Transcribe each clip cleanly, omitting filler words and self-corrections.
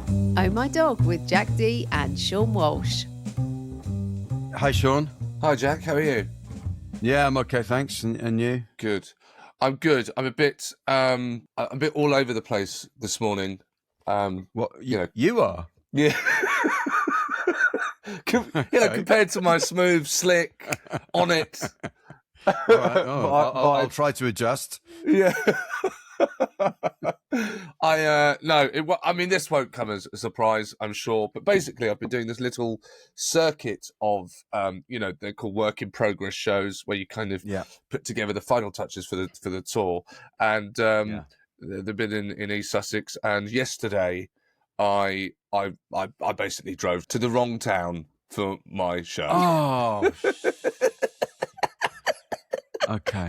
Oh My Dog with Jack Dee and Seann Walsh. Hi, Seann. Hi, Jack. How are you? Yeah, I'm okay, thanks. And you? Good. I'm good. I'm a bit all over the place this morning. What you know, you are? yeah. Okay. Compared to my smooth, slick, on it. All right. I'll try to adjust. Yeah. I mean, this won't come as a surprise, I'm sure. But basically, I've been doing this little circuit of, they're called work in progress shows, where you kind of put together the final touches for the tour. And they've been in East Sussex. And yesterday, I basically drove to the wrong town for my show. Oh. Okay.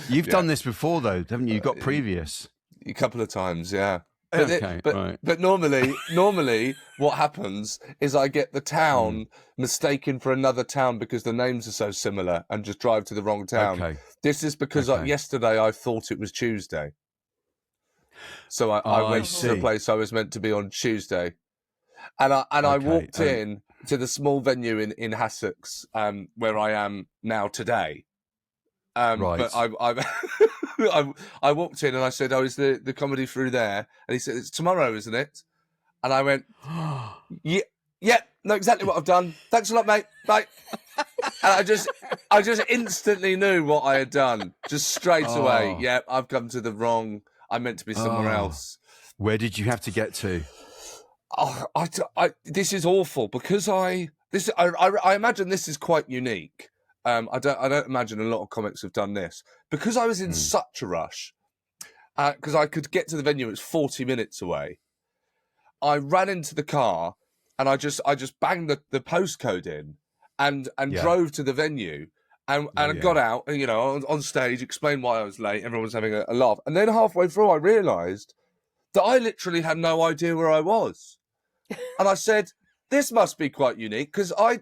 You've done this before, though, haven't you? You've got previous. A couple of times, yeah. But normally what happens is I get the town mistaken for another town because the names are so similar and just drive to the wrong town. Okay. This is because yesterday I thought it was Tuesday. So I went to the place I was meant to be on Tuesday. And I walked in to the small venue in Essex, where I am now today. Right. But I walked in and I said, "Oh, is the comedy through there?" And he said, "It's tomorrow, isn't it?" And I went, "Yeah, know exactly what I've done. Thanks a lot, mate. Bye." And I just instantly knew what I had done, just straight away. Yeah, I've come to the wrong. I meant to be somewhere else. Where did you have to get to? This is awful because I imagine this is quite unique. I don't imagine a lot of comics have done this because I was in such a rush. Because I could get to the venue, it's 40 minutes away. I ran into the car and I just banged the postcode in and drove to the venue and I got out and on stage, explained why I was late. Everyone was having a laugh, and then halfway through I realised that I literally had no idea where I was, and I said, "This must be quite unique because I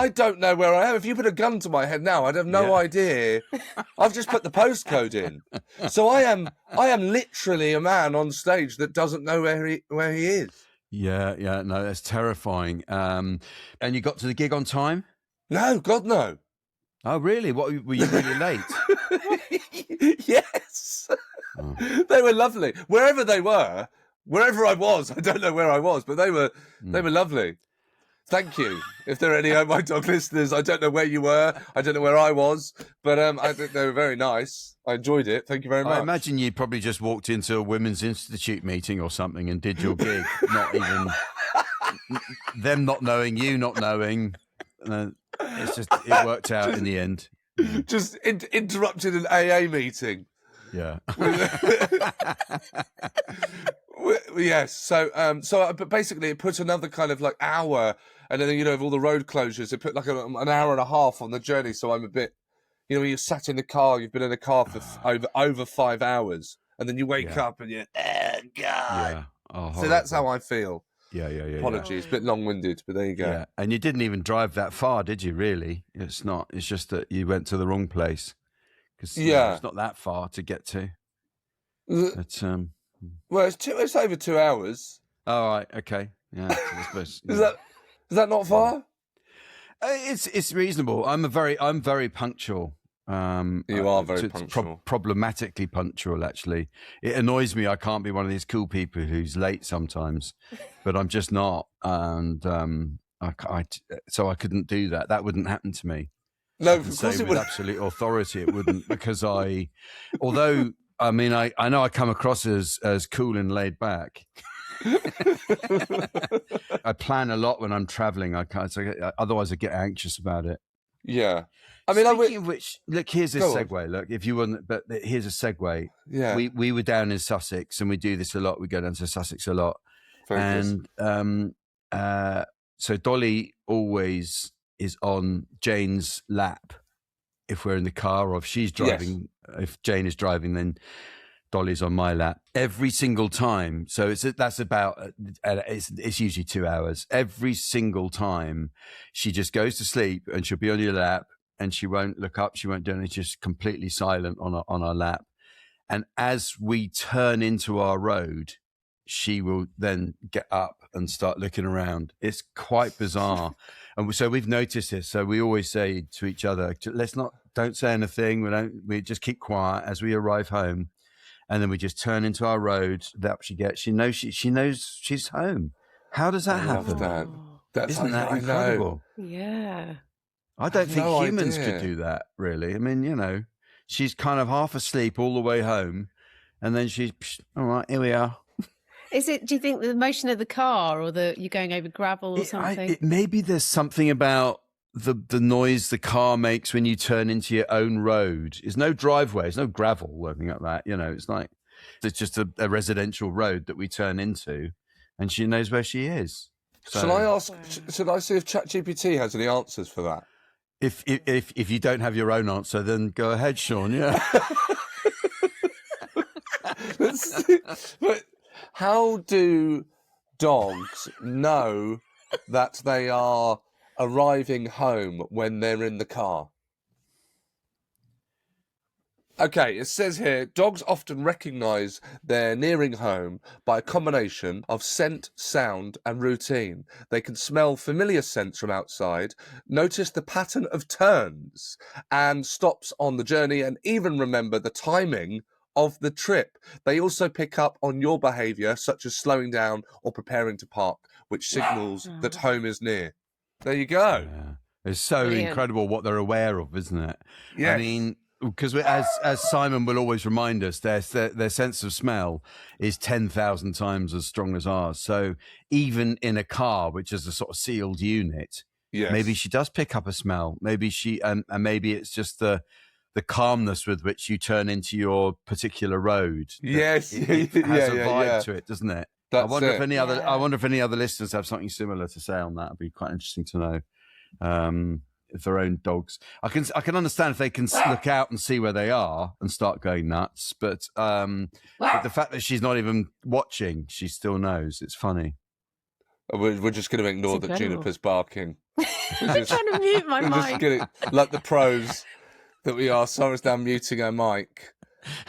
don't know where I am. If you put a gun to my head now, I'd have no idea. I've just put the postcode in. So I am literally a man on stage that doesn't know where he is." Yeah, no, that's terrifying. And you got to the gig on time? No, God, no. Oh, really? What, were you really late? Yes. Oh. They were lovely. Wherever they were, wherever I was, I don't know where I was, but they were lovely. Thank you. If there are any Oh My Dog listeners, I don't know where you were. I don't know where I was, but I think they were very nice. I enjoyed it. Thank you very much. I imagine you probably just walked into a Women's Institute meeting or something and did your gig, not even them not knowing, you not knowing. It worked out in the end. Just interrupted an AA meeting. Yeah. Yes. So, but basically, it put another kind of like hour, and then of all the road closures, it put like an hour and a half on the journey. So I'm a bit, you sat in the car, you've been in a car for over 5 hours, and then you wake up and you're, oh God. Yeah. Oh, so that's how I feel. Yeah. Apologies, a bit long-winded, but there you go. Yeah, and you didn't even drive that far, did you? Really? It's not. It's just that you went to the wrong place because it's not that far to get to. But, well, it's over 2 hours. All right. Okay. Yeah. Is that not far? It's reasonable. I'm very punctual. You are very punctual. Problematically punctual, actually. It annoys me. I can't be one of these cool people who's late sometimes, but I'm just not. And so I couldn't do that. That wouldn't happen to me. No, of course it would. With absolute authority, it wouldn't, because although I mean, I know I come across as cool and laid back. I plan a lot when I'm traveling. Otherwise I get anxious about it. Yeah. I mean, speaking of which, look, here's a segue. Look, if you want, but here's a segue. Yeah. We were down in Sussex, and we do this a lot. We go down to Sussex a lot. Focus. And so Dolly always is on Jane's lap if we're in the car, or if she's driving. Yes. If Jane is driving, then Dolly's on my lap every single time. So that's about, it's usually 2 hours. Every single time she just goes to sleep and she'll be on your lap and she won't look up. She won't do anything. Just completely silent on our lap. And as we turn into our road, she will then get up and start looking around. It's quite bizarre. And so we've noticed this. So we always say to each other, don't say anything. We just keep quiet as we arrive home. And then we just turn into our road that she knows she's home. How does that happen? Isn't that incredible? Yeah. I don't think humans could do that, really. I mean, she's kind of half asleep all the way home, and then she's, all right, here we are. Do you think the motion of the car, or you going over gravel or something? Maybe there's something about the noise the car makes when you turn into your own road. There's no driveway, there's no gravel or anything like that. It's just a residential road that we turn into, and she knows where she is. So, should I see if ChatGPT has any answers for that? If you don't have your own answer, then go ahead, Seann. Yeah. But how do dogs know that they are arriving home when they're in the car? Okay, it says here, dogs often recognise they're nearing home by a combination of scent, sound and routine. They can smell familiar scents from outside, notice the pattern of turns and stops on the journey, and even remember the timing of the trip. They also pick up on your behaviour, such as slowing down or preparing to park, which signals that home is near. There you go. Yeah. It's so incredible what they're aware of, isn't it? Yes. I mean, because as Simon will always remind us, their sense of smell is 10,000 times as strong as ours. So even in a car, which is a sort of sealed unit, maybe she does pick up a smell. Maybe and maybe it's just the calmness with which you turn into your particular road. Yes, it has a vibe to it, doesn't it? I wonder if any other listeners have something similar to say on that. It'd be quite interesting to know. If their own dogs, I can understand if they can look out and see where they are and start going nuts, but the fact that she's not even watching, she still knows. It's funny. We're just going to ignore that Juniper's barking. I'm trying to mute my mic. Like the pros that we are. Sara's now muting her mic.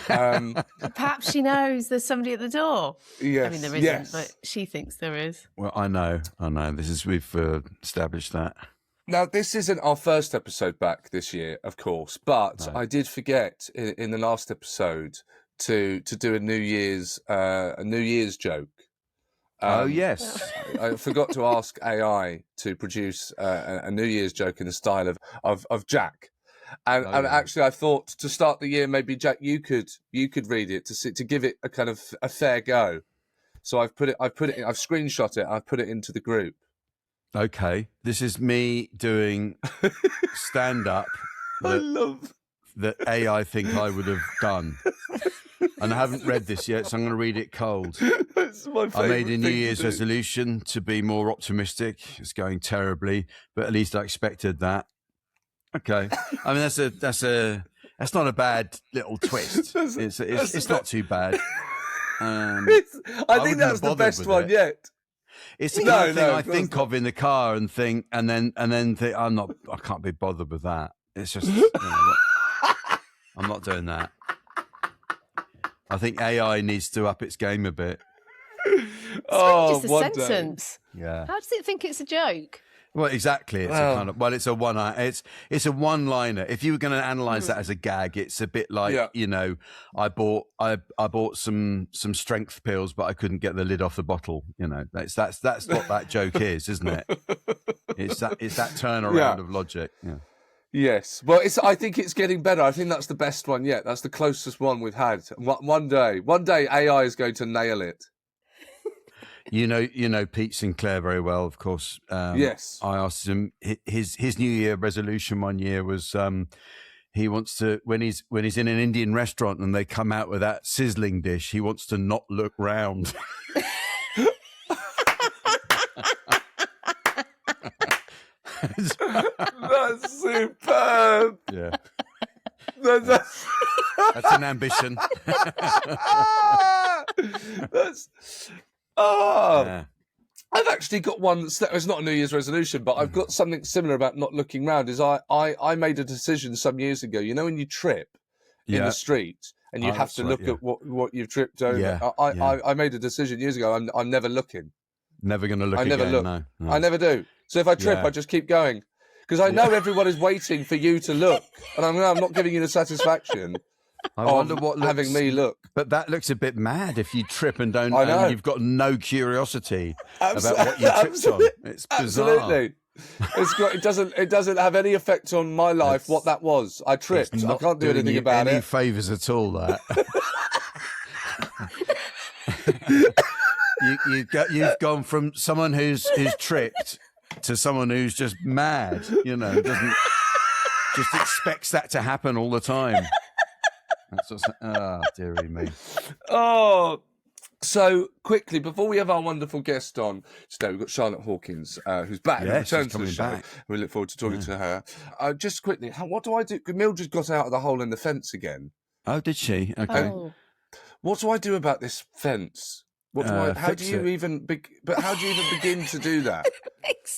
Perhaps she knows there's somebody at the door. Yes, I mean, there isn't, but she thinks there is. Well, I know. We've established that. Now, this isn't our first episode back this year, of course, but I did forget in the last episode to do a New Year's joke. Oh yes, I forgot to ask AI to produce a New Year's joke in the style of Jack, and actually I thought to start the year maybe Jack you could read it to give it a kind of a fair go. So I've screenshot it. I've put it into the group. Okay, this is me doing stand-up that AI think I would have done. And I haven't read this yet, so I'm going to read it cold. I made a New Year's resolution to be more optimistic. It's going terribly, but at least I expected that. Okay. I mean, that's not a bad little twist. It's not too bad. I think that's the best one yet. It's the kind of thing I think of in the car and think, and then think, I can't be bothered with that. It's just, I'm not doing that. I think AI needs to up its game a bit. It's just a sentence. Yeah. How does it think it's a joke? Well, exactly. It's it's a one-liner. If you were going to analyze that as a gag, it's a bit like, I bought some strength pills, but I couldn't get the lid off the bottle. That's what that joke is, isn't it? It's that turnaround of logic. Yeah. Yes. Well, I think it's getting better. I think that's the best one yet. That's the closest one we've had. One day AI is going to nail it. You know Pete Sinclair very well, of course. Yes. I asked him his New Year resolution one year was he wants to when he's in an Indian restaurant and they come out with that sizzling dish, he wants to not look round. That's superb. Yeah. That's an ambition. Yeah. I've actually got one it's not a New Year's resolution, but I've got something similar about not looking round. I made a decision some years ago, when you trip in the street and you have to look at what you've tripped over. Yeah, I made a decision years ago. I'm never looking. Never going to look again. I never look. No. I never do. So if I trip, I just keep going because I know everyone is waiting for you to look, and I'm not giving you the satisfaction. I wonder what having me look. But that looks a bit mad if you trip and don't. I know. And you've got no curiosity about what you tripped on. It's bizarre. Absolutely. It doesn't have any effect on my life. What that was, I tripped. I can't do anything about any it. Favours at all? That you've gone from someone who's tripped to someone who's just mad. Doesn't just expects that to happen all the time. That's what's, dearie me. Oh. So quickly, before we have our wonderful guest on today, we've got Charlotte Hawkins, who's back. Yes, returned to the she's show. coming back. We look forward to talking to her. Just quickly, what do I do? Mildred got out of the hole in the fence again. Oh, did she? Okay. Oh. What do I do about this fence? How do you even begin to do that?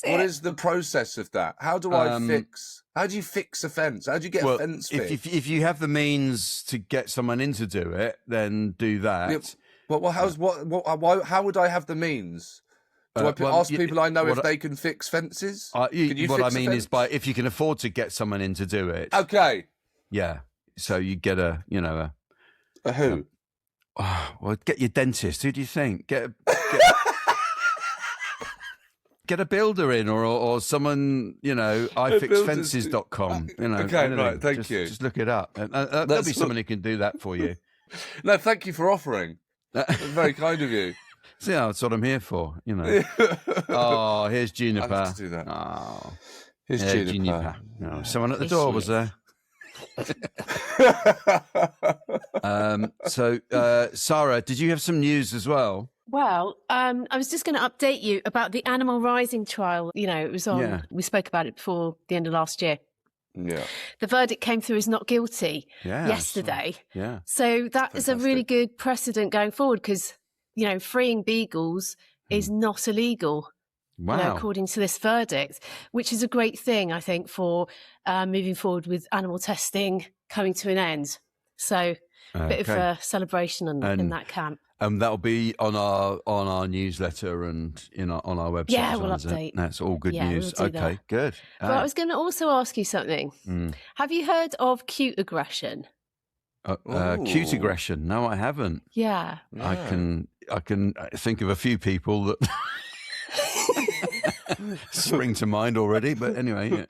What is the process of that? How do I fix? How do you fix a fence? How do you get a fence fixed? If you have the means to get someone in to do it, then do that. Yeah. Well, how would I have the means? Do I ask people I know if they can fix fences? What I mean is if you can afford to get someone in to do it. Okay. Yeah. So you get a who? Well, get your dentist. Who do you think? Get a builder in or someone, ifixfences.com. Okay, right, thank you. Just look it up. There'll be someone who can do that for you. No, thank you for offering. That's very kind of you. See, that's what I'm here for, Oh, here's Juniper. I have to do that. Oh, here's Juniper. No, someone at the door was there. Sara, did you have some news as well? Well, I was just going to update you about the Animal Rising trial. It was on. Yeah. We spoke about it before the end of last year. Yeah. The verdict came through as not guilty yesterday. Yeah. So that is a really good precedent going forward because, freeing beagles is not illegal. Wow. According to this verdict, which is a great thing, I think, for moving forward with animal testing coming to an end. So a bit of a celebration in that camp. And that'll be on our newsletter and on our website. Yeah, we'll update. That's all good news. We'll do that. Good. But I was going to also ask you something. Have you heard of cute aggression? Cute aggression? No, I haven't. Yeah. I can think of a few people that spring to mind already, but anyway.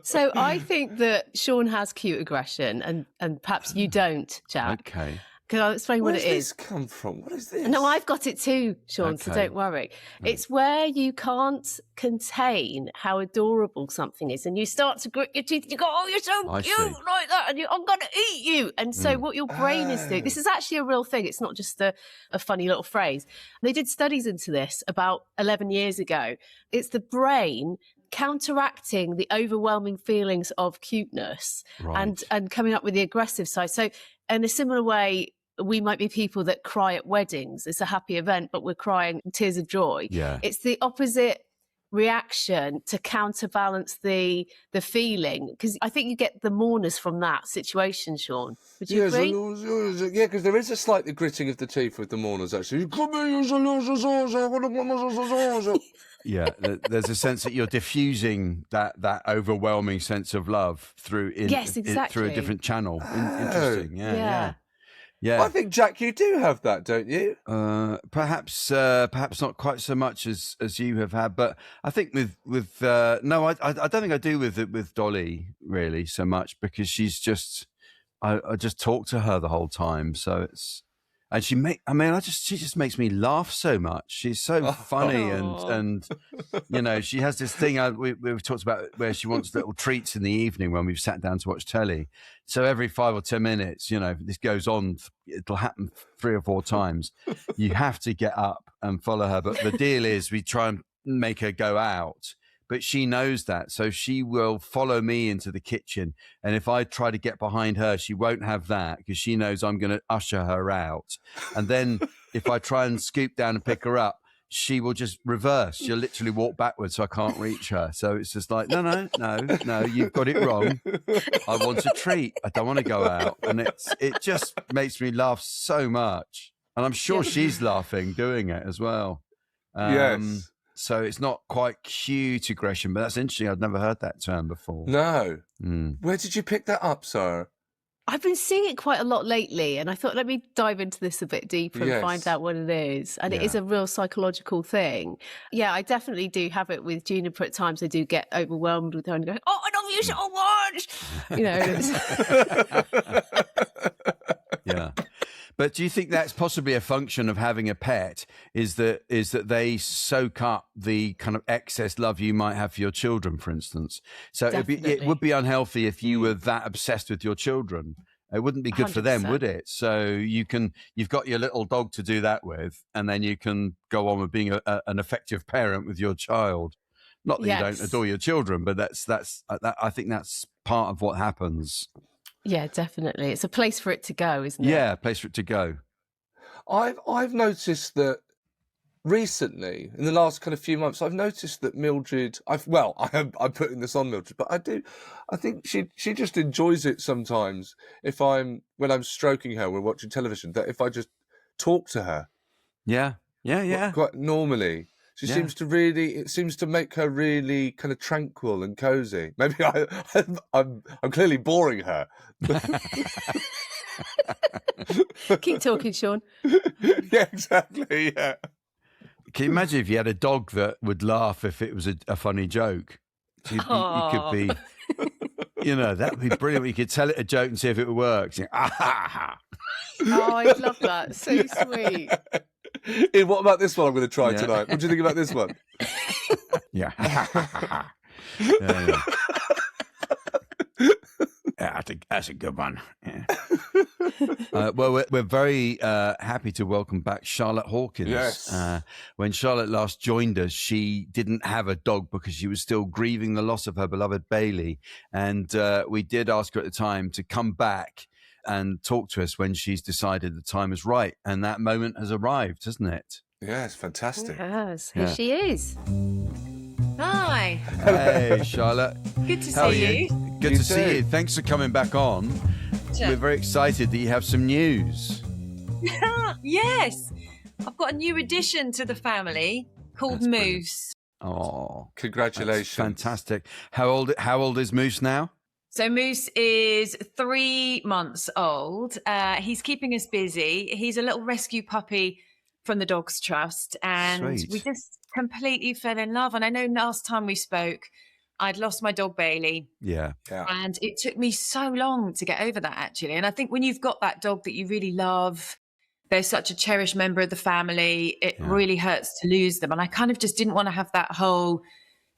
So I think that Seann has cute aggression, and perhaps you don't, Jack. Okay. Because I'll explain what it is. Where does this come from? What is this? No, I've got it too, Seann, so don't worry. It's where you can't contain how adorable something is, and you start to grit your teeth, and you go, oh, you're so cute, like that, and I'm going to eat you. And so what your brain is doing, this is actually a real thing. It's not just a funny little phrase. They did studies into this about 11 years ago. It's the brain counteracting the overwhelming feelings of cuteness and coming up with the aggressive side. So in a similar way, we might be people that cry at weddings. It's a happy event, but we're crying tears of joy. Yeah. It's the opposite reaction to counterbalance the feeling, because I think you get the mourners from that situation, Seann. Would you agree? Yeah, because there is a slight gritting of the teeth with the mourners, actually. Yeah, there's a sense that you're diffusing that overwhelming sense of love through through a different channel. Interesting. Yeah. I think, Jack, you do have that, don't you? Perhaps not quite so much as you have had, but I think with no, I don't think I do with Dolly really so much, because she's just I just talk to her the whole time, so it's. And she just makes me laugh so much. She's so funny, and she has this thing we've talked about where she wants little treats in the evening when we've sat down to watch telly. So every 5 or 10 minutes, this goes on. It'll happen 3 or 4 times. You have to get up and follow her. But the deal is we try and make her go out. But she knows that, so she will follow me into the kitchen. And if I try to get behind her, she won't have that, because she knows I'm going to usher her out. And then if I try and scoop down and pick her up, she will just reverse. She'll literally walk backwards so I can't reach her. So it's just like, no, you've got it wrong. I want a treat. I don't want to go out. And it just makes me laugh so much. And I'm sure she's laughing doing it as well. Yes. So it's not quite cute aggression, but that's interesting. I'd never heard that term before. No. Where did you pick that up, Sara? I've been seeing it quite a lot lately, and I thought, let me dive into this a bit deeper and find out what it is. And it is a real psychological thing. Yeah, I definitely do have it with Juniper at times. I do get overwhelmed with her and go, oh, I love you so much. Yeah. But do you think that's possibly a function of having a pet, is that they soak up the kind of excess love you might have for your children, for instance? So it would be unhealthy if you were that obsessed with your children. It wouldn't be good 100%. For them, would it? So you've got your little dog to do that with, and then you can go on with being an effective parent with your child. Not that you don't adore your children, but I think that's part of what happens. Yeah, definitely. It's a place for it to go, isn't it? Yeah, a place for it to go. I've noticed that recently, in the last kind of few months, I've noticed that Mildred. I'm putting this on Mildred, but I think she just enjoys it sometimes. When I'm stroking her, we're watching television. That if I just talk to her, quite normally. She seems to it seems to make her really kind of tranquil and cozy. Maybe I'm clearly boring her. Keep talking, Seann. Yeah, exactly. Yeah. Can you imagine if you had a dog that would laugh if it was a funny joke? You could be, that would be brilliant. You could tell it a joke and see if it works. Oh, I'd love that. So sweet. Ian, what about this one I'm going to try tonight? What do you think about this one? Yeah, I think that's a good one. Yeah. Well, we're very happy to welcome back Charlotte Hawkins. Yes. When Charlotte last joined us, she didn't have a dog because she was still grieving the loss of her beloved Bailey. And we did ask her at the time to come back and talk to us when she's decided the time is right. And that moment has arrived, hasn't it? Yeah, it's fantastic. It has. Here she is. Hi. Hey, Charlotte. Good to see you. Good to see you. Thanks for coming back on. Sure. We're very excited that you have some news. Yes. I've got a new addition to the family called Moose. Brilliant. Oh, congratulations. Fantastic. How old is Moose now? So Moose is 3 months old. He's keeping us busy. He's a little rescue puppy from the Dogs Trust. And we just completely fell in love. And I know last time we spoke, I'd lost my dog Bailey. Yeah. And it took me so long to get over that, actually. And I think when you've got that dog that you really love, they're such a cherished member of the family, it really hurts to lose them. And I kind of just didn't want to have that whole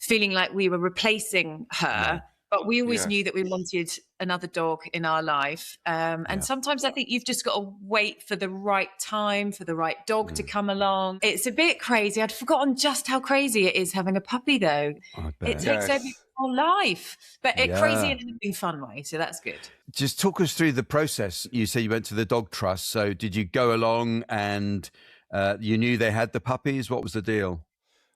feeling like we were replacing her. Yeah. But we always knew that we wanted another dog in our life. And sometimes I think you've just got to wait for the right time, for the right dog to come along. It's a bit crazy. I'd forgotten just how crazy it is having a puppy, though. It takes over your whole life. But crazy in a fun way, so that's good. Just talk us through the process. You say you went to the Dog Trust. So did you go along and you knew they had the puppies? What was the deal?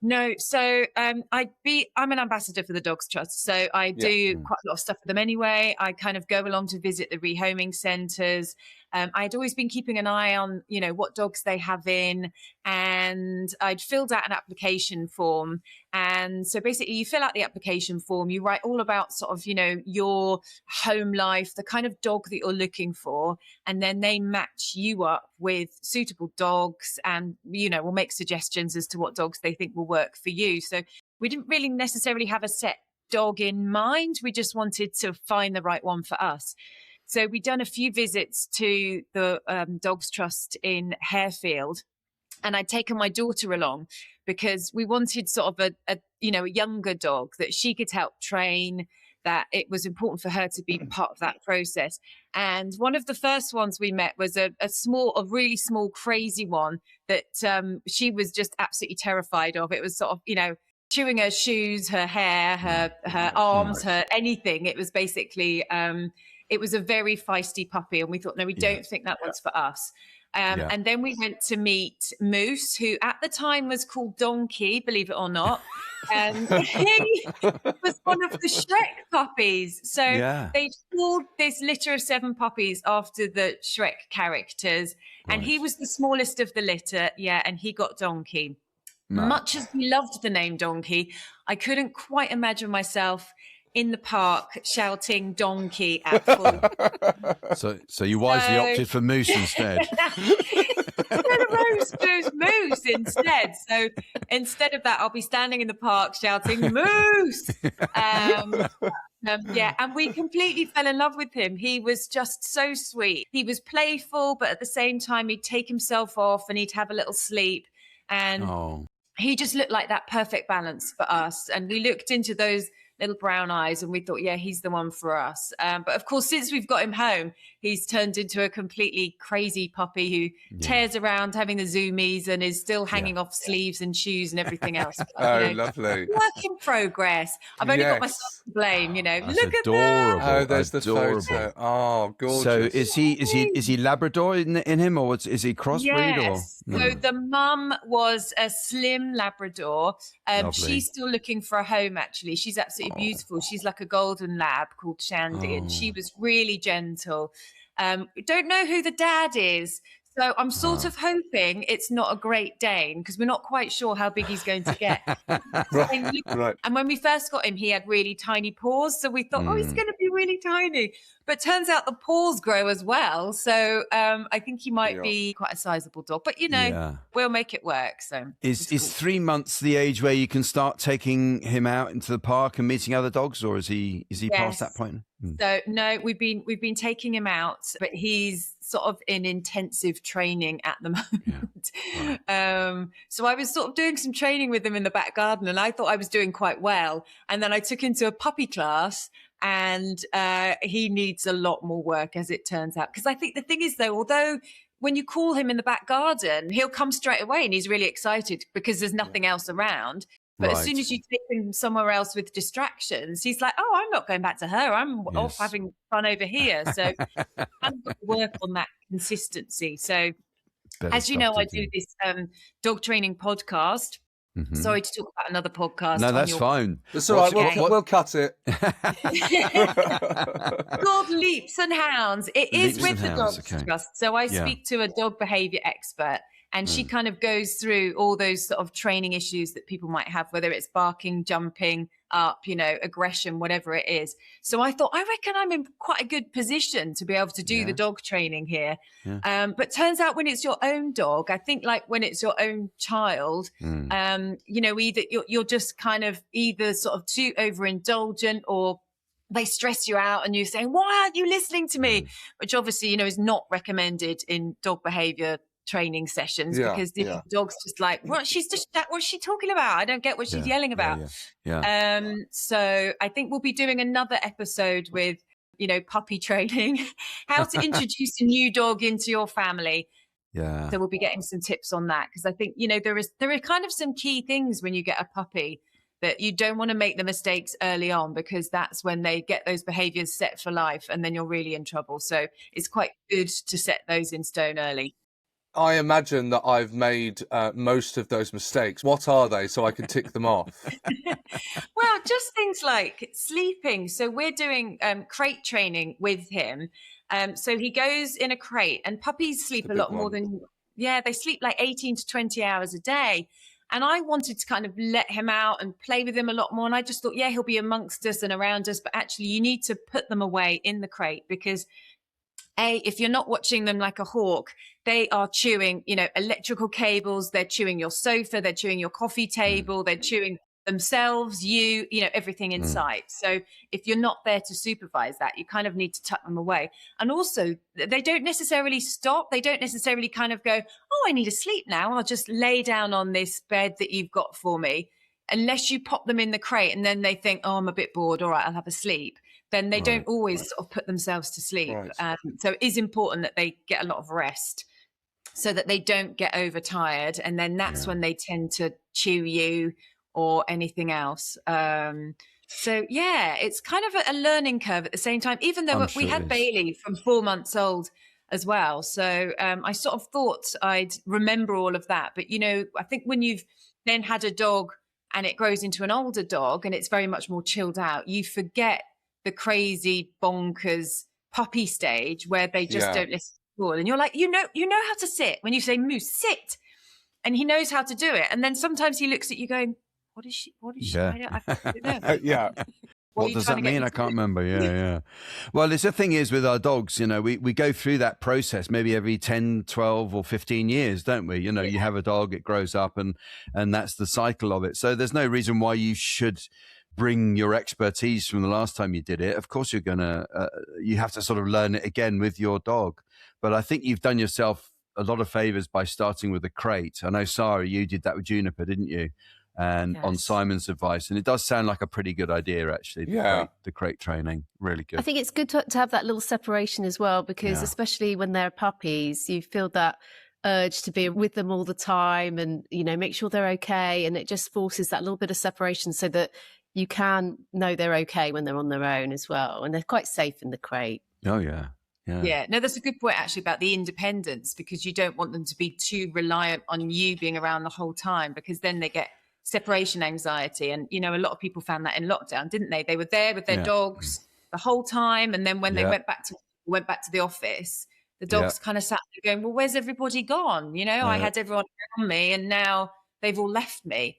No, so I'm an ambassador for the Dogs Trust, so I do quite a lot of stuff for them anyway. I kind of go along to visit the rehoming centres. I'd always been keeping an eye on, what dogs they have in, and I'd filled out an application form. And so basically you fill out the application form, you write all about sort of, your home life, the kind of dog that you're looking for, and then they match you up with suitable dogs and, will make suggestions as to what dogs they think will work for you. So we didn't really necessarily have a set dog in mind. We just wanted to find the right one for us. So we'd done a few visits to the Dogs Trust in Harefield, and I'd taken my daughter along because we wanted sort of a younger dog that she could help train, that it was important for her to be part of that process. And one of the first ones we met was a really small, crazy one that she was just absolutely terrified of. It was sort of, chewing her shoes, her hair, her arms, her anything. It was basically... it was a very feisty puppy, and we thought, no, we don't think that one's for us. And then we went to meet Moose, who at the time was called Donkey, believe it or not. He was one of the Shrek puppies. So they called this litter of 7 puppies after the Shrek characters. And he was the smallest of the litter. Yeah, and he got Donkey. Much as we loved the name Donkey, I couldn't quite imagine myself in the park shouting Donkey at full. So you wisely opted for Moose instead. Moose instead. So instead of that, I'll be standing in the park shouting Moose. And we completely fell in love with him. He was just so sweet. He was playful, but at the same time, he'd take himself off and he'd have a little sleep. And he just looked like that perfect balance for us. And we looked into those little brown eyes and we thought, yeah, he's the one for us. But of course, since we've got him home, he's turned into a completely crazy puppy who tears around having the zoomies and is still hanging off sleeves and shoes and everything else. But, lovely. Work in progress. I've only got myself to blame, That's Look adorable. at that. Oh, there's the photo. Oh, gorgeous. So is he Labrador in him, or is he crossbreed? Yes. So the mum was a slim Labrador. She's still looking for a home, actually. She's absolutely beautiful. She's like a golden lab called Seann, and she was really gentle. Don't know who the dad is. So I'm sort of hoping it's not a Great Dane because we're not quite sure how big he's going to get. Right. And when we first got him, he had really tiny paws. So we thought, he's going to be really tiny. But turns out the paws grow as well. So I think he might be quite a sizable dog. But, we'll make it work. So Is 3 months the age where you can start taking him out into the park and meeting other dogs, or is he past that point? So no, we've been taking him out, but he's sort of in intensive training at the moment. So I was sort of doing some training with him in the back garden, and I thought I was doing quite well. And then I took him to a puppy class, and he needs a lot more work, as it turns out. Because I think the thing is, though, although when you call him in the back garden, he'll come straight away and he's really excited because there's nothing else around. But as soon as you take him somewhere else with distractions, he's like, oh, I'm not going back to her. I'm off having fun over here. So I've got to work on that consistency. So as you know, I do this dog training podcast. Sorry to talk about another podcast. No, that's fine. That's all right. We'll cut it. Called Leaps and Hounds. It is with the Dogs Trust. So I speak to a dog behaviour expert. And she kind of goes through all those sort of training issues that people might have, whether it's barking, jumping up, aggression, whatever it is. So I thought, I reckon I'm in quite a good position to be able to do the dog training here. But turns out when it's your own dog, I think like when it's your own child, either you're just kind of either sort of too overindulgent or they stress you out and you're saying, why aren't you listening to me? Which obviously, is not recommended in dog behaviour training sessions because the dog's just like, what's she talking about? I don't get what she's yelling about. So I think we'll be doing another episode with, puppy training, how to introduce a new dog into your family. So we'll be getting some tips on that because I think, there are kind of some key things when you get a puppy that you don't want to make the mistakes early on because that's when they get those behaviours set for life and then you're really in trouble. So it's quite good to set those in stone early. I imagine that I've made most of those mistakes. What are they so I can tick them off? Well, just things like sleeping. So we're doing crate training with him. So he goes in a crate and puppies sleep a lot more than, they sleep like 18 to 20 hours a day. And I wanted to kind of let him out and play with him a lot more. And I just thought, he'll be amongst us and around us. But actually, you need to put them away in the crate because if you're not watching them like a hawk, they are chewing, electrical cables. They're chewing your sofa. They're chewing your coffee table. They're chewing themselves, everything in sight. So if you're not there to supervise that, you kind of need to tuck them away. And also, they don't necessarily stop. They don't necessarily kind of go, oh, I need to sleep now. I'll just lay down on this bed that you've got for me. Unless you pop them in the crate and then they think, oh, I'm a bit bored. All right, I'll have a sleep. Then they don't always sort of put themselves to sleep. So it is important that they get a lot of rest so that they don't get overtired. And then that's when they tend to chew you or anything else. So, it's kind of a learning curve at the same time, even though we had Bailey from 4 months old as well. So I sort of thought I'd remember all of that. But, you know, I think when you've then had a dog and it grows into an older dog and it's very much more chilled out, you forget the crazy bonkers puppy stage where they just don't listen at all. And you're like, you know how to sit. When you say Moose, sit. And he knows how to do it. And then sometimes he looks at you going, what is she? I don't know. Yeah. What does that mean? I can't remember. Yeah. Well, the thing is with our dogs, you know, we go through that process maybe every 10, 12 or 15 years, don't we? You know, you have a dog, it grows up and that's the cycle of it. So there's no reason why you should bring your expertise from the last time you did it. Of course, you have to sort of learn it again with your dog. But I think you've done yourself a lot of favors by starting with a crate. I know, Sara, you did that with Juniper, didn't you? And on Simon's advice, and it does sound like a pretty good idea, actually. The crate training, really good. I think it's good to have that little separation as well, because especially when they're puppies, you feel that urge to be with them all the time, and you know, make sure they're okay, and it just forces that little bit of separation so that you can know they're okay when they're on their own as well, and they're quite safe in the crate. Oh yeah. Yeah, no, that's a good point actually about the independence, because you don't want them to be too reliant on you being around the whole time, because then they get separation anxiety. And, you know, a lot of people found that in lockdown, didn't they? They were there with their dogs the whole time. And then when they went back to the office, the dogs kind of sat there going, well, where's everybody gone? You know, I had everyone around me and now they've all left me.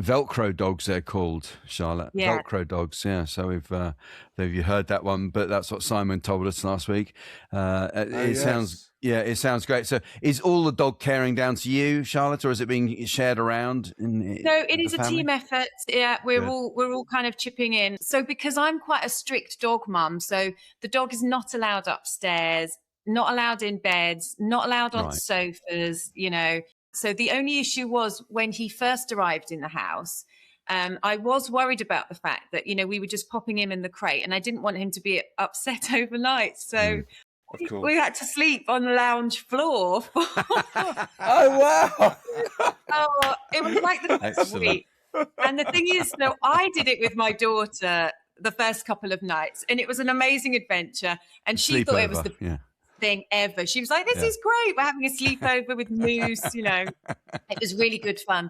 Velcro dogs, they're called, Charlotte. Yeah. Velcro dogs, yeah. So have you heard that one? But that's what Simon told us last week. It sounds great. So is all the dog caring down to you, Charlotte, or is it being shared around? No, it is a team effort. Yeah, we're all kind of chipping in. So because I'm quite a strict dog mum, so the dog is not allowed upstairs, not allowed in beds, not allowed on sofas, you know. So the only issue was when he first arrived in the house, I was worried about the fact that, you know, we were just popping him in the crate and I didn't want him to be upset overnight. So we had to sleep on the lounge floor. Oh, wow. Oh, it was like the first week. And the thing is, though, I did it with my daughter the first couple of nights and it was an amazing adventure. And she thought it was the thing ever. She was like, this is great. We're having a sleepover with Moose, you know. It was really good fun.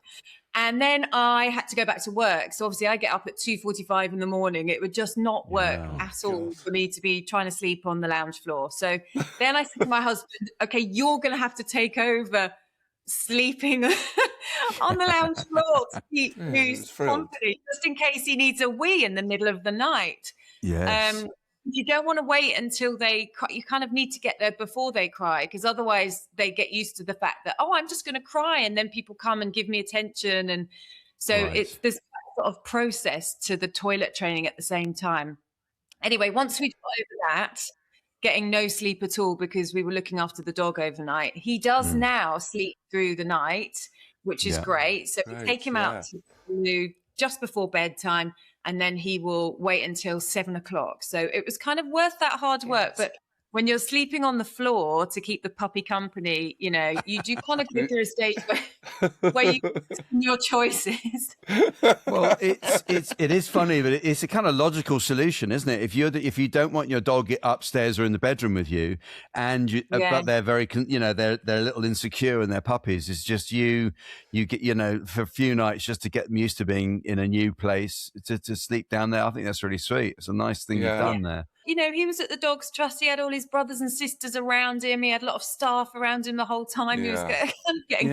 And then I had to go back to work. So obviously I get up at 2:45 in the morning. It would just not work at all for me to be trying to sleep on the lounge floor. So then I said to my husband, okay, you're going to have to take over sleeping on the lounge floor to keep Moose company, just in case he needs a wee in the middle of the night. Yes. You don't want to wait until you kind of need to get there before they cry, because otherwise they get used to the fact that, I'm just going to cry. And then people come and give me attention. And so it's this sort of process to the toilet training at the same time. Anyway, once we got over that, getting no sleep at all because we were looking after the dog overnight, he does now sleep through the night, which is great. So we take him out to just before bedtime. And then he will wait until 7 o'clock. So it was kind of worth that hard work. But when you're sleeping on the floor to keep the puppy company, you know, you do kind of get to a stage where you your choices. Well, it is funny, but it's a kind of logical solution, isn't it? If you don't want your dog upstairs or in the bedroom with you, and but they're very, you know, they're a little insecure and they're puppies. It's just you get, you know, for a few nights just to get them used to being in a new place to sleep down there. I think that's really sweet. It's a nice thing you've done there. You know, he was at the Dogs Trust. He had all his brothers and sisters around him. He had a lot of staff around him the whole time. He was getting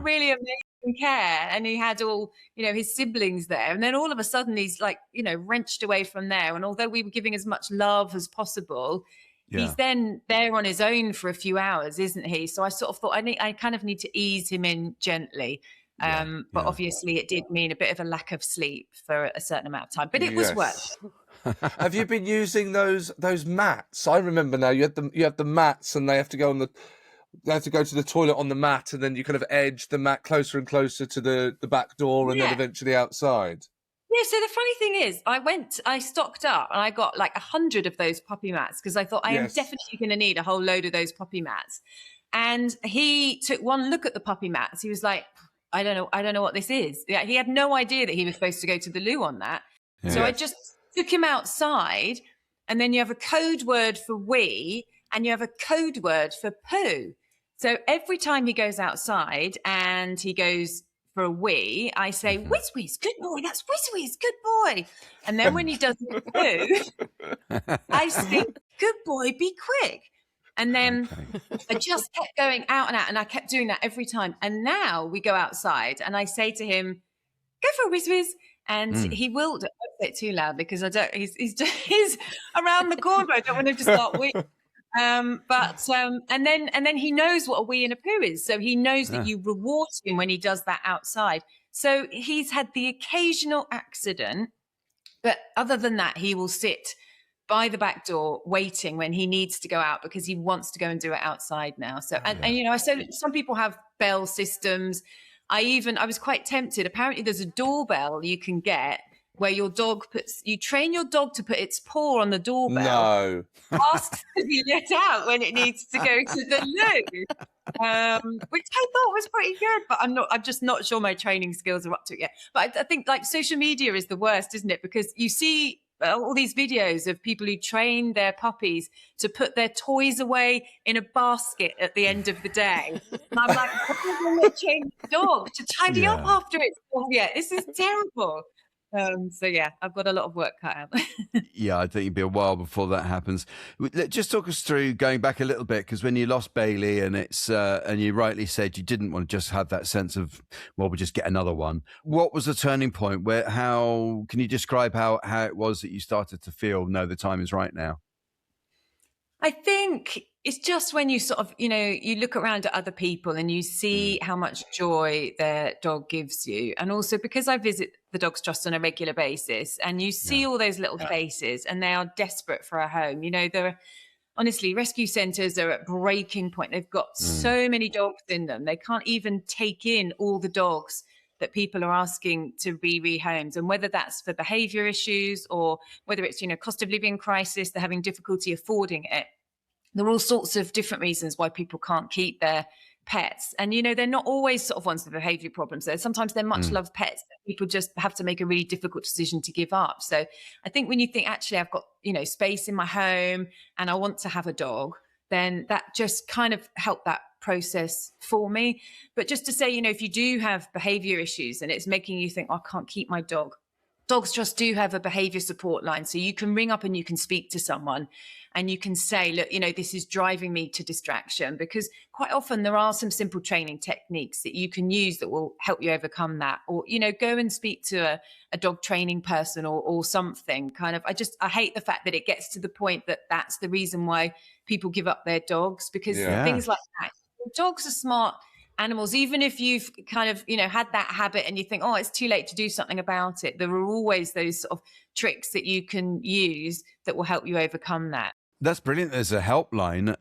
really amazing care. And he had all, you know, his siblings there. And then all of a sudden he's like, you know, wrenched away from there. And although we were giving as much love as possible, he's then there on his own for a few hours, isn't he? So I sort of thought I kind of need to ease him in gently. But obviously it did mean a bit of a lack of sleep for a certain amount of time. But it was worth it. Have you been using those mats? I remember now you have the mats, and they have to go to the toilet on the mat, and then you kind of edge the mat closer and closer to the back door, and then eventually outside. Yeah. So the funny thing is, I stocked up, and I got like 100 of those puppy mats because I thought I am definitely going to need a whole load of those puppy mats. And he took one look at the puppy mats. He was like, I don't know what this is. Yeah, he had no idea that he was supposed to go to the loo on that. So I just took him outside, and then you have a code word for wee, and you have a code word for poo. So every time he goes outside and he goes for a wee, I say, whiz whiz, good boy, that's whiz whiz, good boy. And then when he does the poo, I say, good boy, be quick. And then I just kept going out and I kept doing that every time. And now we go outside and I say to him, go for a whiz whiz. And he will, don't say it too loud because he's around the corner. I don't want him to start weeing. And then he knows what a wee and a poo is. So he knows that you reward him when he does that outside. So he's had the occasional accident, but other than that, he will sit by the back door waiting when he needs to go out because he wants to go and do it outside now. So, I said some people have bell systems. I was quite tempted. Apparently there's a doorbell you can get where you train your dog to put its paw on the doorbell. No. Asks to be let out when it needs to go to the loo. Which I thought was pretty good, but I'm just not sure my training skills are up to it yet. But I think like social media is the worst, isn't it? Because you see all these videos of people who train their puppies to put their toys away in a basket at the end of the day. And I'm like, why don't they train the dog to tidy up after it? Oh, yeah, this is terrible. I've got a lot of work cut out. Yeah, I think it'd be a while before that happens. Just talk us through going back a little bit, because when you lost Bailey and and you rightly said you didn't want to just have that sense of, well, we'll just get another one. What was the turning point? How can you describe how it was that you started to feel, no, the time is right now? I think it's just when you sort of, you look around at other people and you see how much joy their dog gives you. And also because I visit the Dogs Trust on a regular basis and you see all those little faces and they are desperate for a home. Honestly, rescue centres are at breaking point. They've got so many dogs in them. They can't even take in all the dogs that people are asking to be rehomed. And whether that's for behaviour issues or whether it's, cost of living crisis, they're having difficulty affording it. There are all sorts of different reasons why people can't keep their pets. And, they're not always sort of ones with behaviour problems. Sometimes they're much loved pets that people just have to make a really difficult decision to give up. So I think when you think, actually, I've got, space in my home and I want to have a dog, then that just kind of helped that process for me. But just to say, if you do have behaviour issues and it's making you think, I can't keep my dog, Dogs Trust do have a behaviour support line. So you can ring up and you can speak to someone and you can say, look, this is driving me to distraction, because quite often there are some simple training techniques that you can use that will help you overcome that. Or, go and speak to a dog training person or something. I hate the fact that it gets to the point that that's the reason why people give up their dogs, because things like that. Dogs are smart animals. Even if you've kind of, had that habit and you think, it's too late to do something about it, there are always those sort of tricks that you can use that will help you overcome that. That's brilliant. There's a helpline.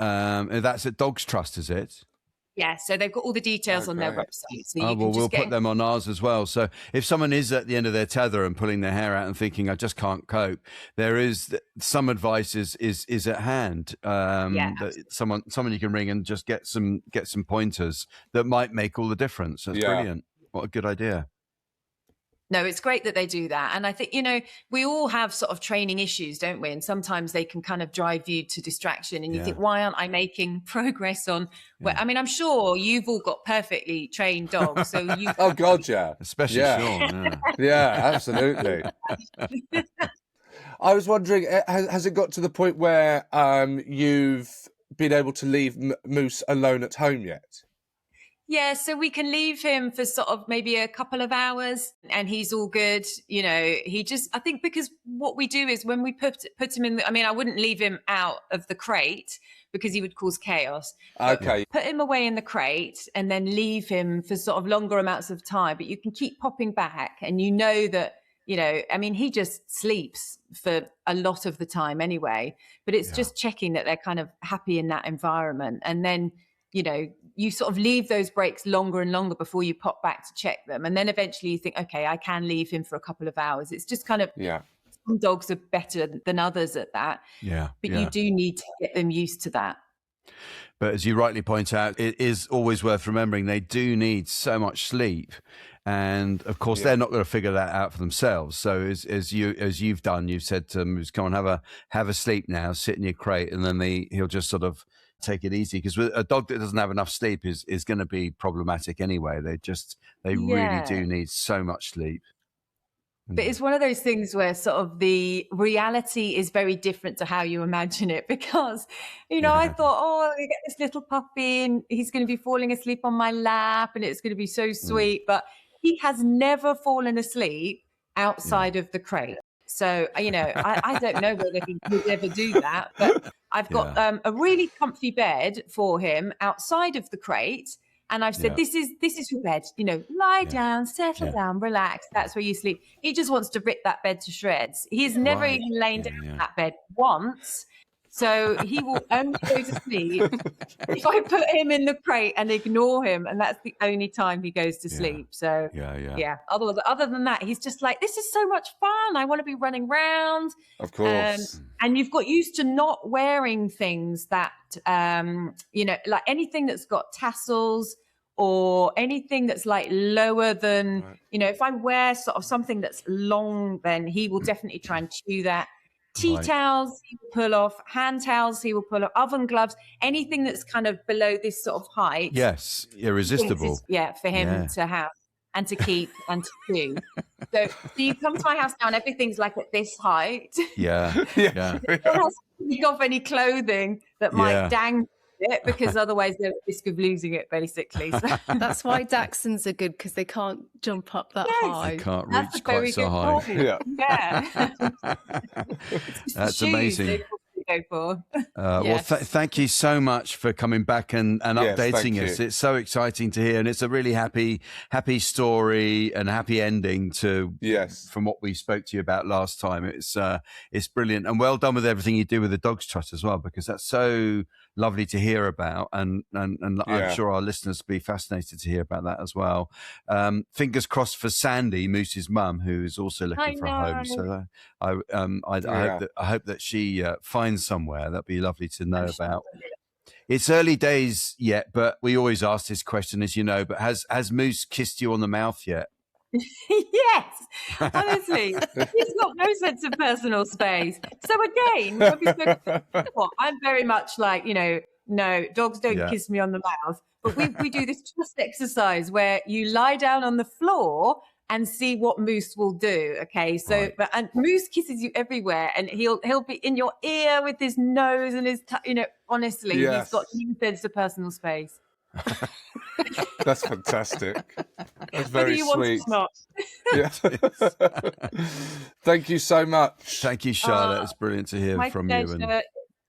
That's at Dogs Trust, is it? Yeah, so they've got all the details on their website. So we'll put them on ours as well. So if someone is at the end of their tether and pulling their hair out and thinking, I just can't cope, there is some advice is at hand. That someone you can ring and just get some pointers that might make all the difference. That's brilliant. What a good idea. No, it's great that they do that. And I think, we all have sort of training issues, don't we? And sometimes they can kind of drive you to distraction and you think, why aren't I making progress on I'm sure you've all got perfectly trained dogs. So you Oh God, yeah. Especially Seann. Yeah, absolutely. I was wondering, has it got to the point where you've been able to leave Moose alone at home yet? Yeah, so we can leave him for sort of maybe a couple of hours and he's all good. I think because what we do is when we put him in, I wouldn't leave him out of the crate because he would cause chaos. Okay. Put him away in the crate and then leave him for sort of longer amounts of time, but you can keep popping back and that, he just sleeps for a lot of the time anyway, but it's just checking that they're kind of happy in that environment. And then, you sort of leave those breaks longer and longer before you pop back to check them. And then eventually you think, okay, I can leave him for a couple of hours. It's just kind of, some dogs are better than others at that. Yeah. But you do need to get them used to that. But as you rightly point out, it is always worth remembering they do need so much sleep. And of course, they're not going to figure that out for themselves. So as you've done, you've said to them, "Come on, have a sleep now, sit in your crate," and then he'll just sort of take it easy, because a dog that doesn't have enough sleep is going to be problematic anyway. They really do need so much sleep. But it's one of those things where sort of the reality is very different to how you imagine it, because, I thought, oh, we get this little puppy and he's going to be falling asleep on my lap and it's going to be so sweet. But he has never fallen asleep outside of the crate. So, I don't know whether he would ever do that, but I've got a really comfy bed for him outside of the crate. And I've said, this is your bed, lie down, settle down, relax. That's where you sleep. He just wants to rip that bed to shreds. He's never even lain down on that bed once. So he will only go to sleep if I put him in the crate and ignore him. And that's the only time he goes to sleep. So, Other than that, he's just like, this is so much fun. I want to be running around. Of course. And you've got used to not wearing things that, like anything that's got tassels or anything that's like lower than, if I wear sort of something that's long, then he will definitely try and chew that. Tea towels he will pull off, hand towels he will pull off, oven gloves, anything that's kind of below this sort of height. Yes, irresistible. For him to have and to keep and to do. So you come to my house now and everything's like at this height. Yeah. He has to take off any clothing that might dangle it, because otherwise they're at risk of losing it, basically. So. That's why Dachshunds are good, because they can't jump up that high. They can't reach quite so high. That's amazing. Thank you so much for coming back and updating us. It's so exciting to hear, and it's a really happy story and happy ending to from what we spoke to you about last time. It's brilliant, and well done with everything you do with the Dogs Trust as well, because that's so lovely to hear about, and I'm sure our listeners will be fascinated to hear about that as well. Fingers crossed for Sandy, Moose's mum, who is also looking for a home. So I hope that she finds somewhere. That'd be lovely to know about. It's early days yet, but we always ask this question, as you know. But has Moose kissed you on the mouth yet? Yes, honestly, he's got no sense of personal space. So again, I'm very much like, no, dogs don't kiss me on the mouth. But we do this trust exercise where you lie down on the floor and see what Moose will do. Okay, so and Moose kisses you everywhere, and he'll be in your ear with his nose and his honestly, he's got no sense of personal space. That's fantastic. That's very sweet. Thank you so much. Thank you, Charlotte. It's brilliant to hear from pleasure. you.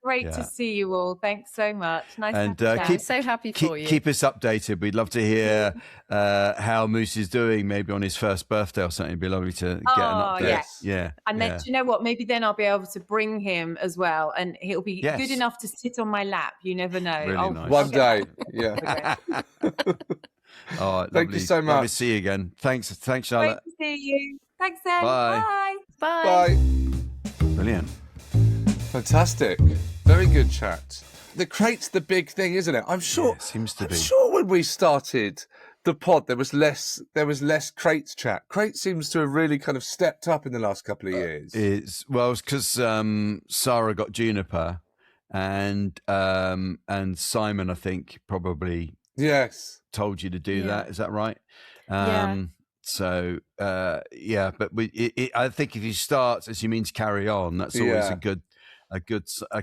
Great to see you all. Thanks so much. Nice and I'm so happy for you. Keep us updated. We'd love to hear how Moose is doing, maybe on his first birthday or something. It'd be lovely to get an update. Yes. Yeah. And then, do you know what? Maybe then I'll be able to bring him as well, and he'll be good enough to sit on my lap. You never know. Really nice. One day. Yeah. All right, thank you so much. Lovely to see you again. Thanks, Charlotte. Great to see you. Thanks, Em. Bye. Bye. Brilliant. Fantastic. Very good chat. The crate's the big thing, isn't it? I'm sure. It seems to be. I'm sure when we started the pod, there was less crates chat. Crate seems to have really kind of stepped up in the last couple of years. It's because Sara got Juniper, and Simon, I think, probably told you to do that. Is that right? So but I think if you start as you mean to carry on, that's always a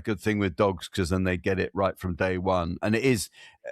good thing with dogs, because then they get it right from day one. And it is,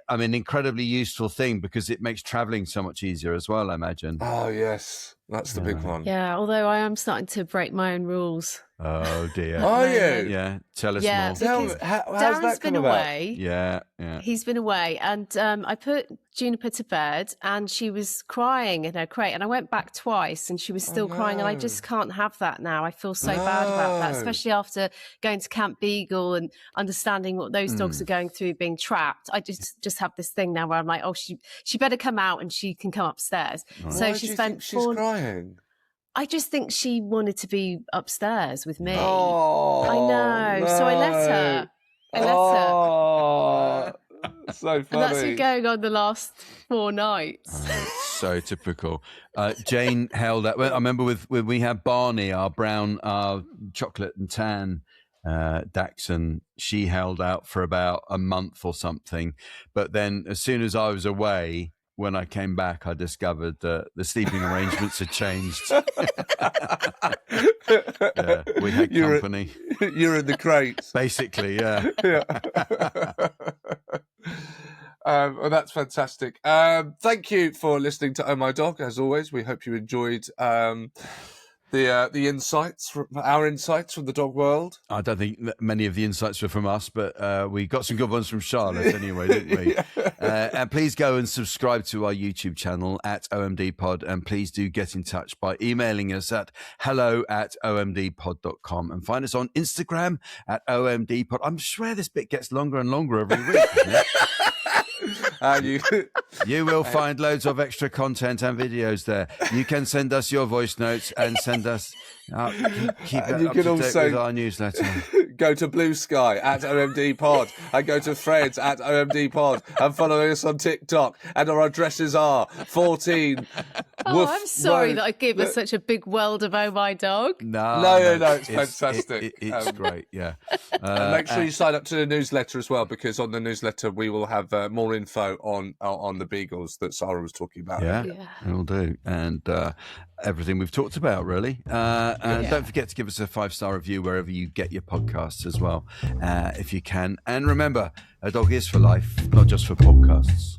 an incredibly useful thing, because it makes traveling so much easier as well, I imagine. Oh yes, that's the big one. Yeah, although I am starting to break my own rules. Oh dear. Are you? Yeah. Tell us more. Tell me, how's that come about? Away. Yeah. He's been away, and I put Juniper to bed, and she was crying in her crate, and I went back twice, and she was still crying, and I just can't have that now. I feel so bad about that, especially after going to Camp Beagle and understanding what those dogs are going through being trapped. I just have this thing now where I'm like, oh, she better come out and she can come upstairs. So Why she spent. She's crying. I just think she wanted to be upstairs with me. Oh, I know. no. So I let her. a letter. Oh, so funny. And that's been going on the last 4 nights. So typical. Jane held out. Well, I remember when we had Barney, our brown, chocolate and tan Dachshund, she held out for about a month or something. But then as soon as I was away, when I came back, I discovered that the sleeping arrangements had changed. Yeah, we had company. You're in the crates. Basically, yeah. Well, that's fantastic. Thank you for listening to Oh My Dog. As always, we hope you enjoyed the insights from our insights from the dog world. I don't think that many of the insights were from us, but we got some good ones from Charlotte anyway, didn't we? And please go and subscribe to our YouTube channel at OMD Pod, and please do get in touch by emailing us at hello@omdpod.com, and find us on Instagram at OMD Pod. I'm sure this bit gets longer and longer every week, isn't it? You will find loads of extra content and videos there. You can send us your voice notes and send us keep it up to date with our newsletter. Go to Blue Sky at OMD Pod, and go to Threads at OMD Pod, and follow us on TikTok. And our addresses are 14. I'm sorry that I gave us such a big world of Oh My Dog. No, it's fantastic. It's great, yeah. And make sure you sign up to the newsletter as well, because on the newsletter we will have more info on the beagles that Sara was talking about. Yeah. It'll do. And everything we've talked about, really. And don't forget to give us a 5-star review wherever you get your podcasts as well, if you can. And remember, a dog is for life, not just for podcasts.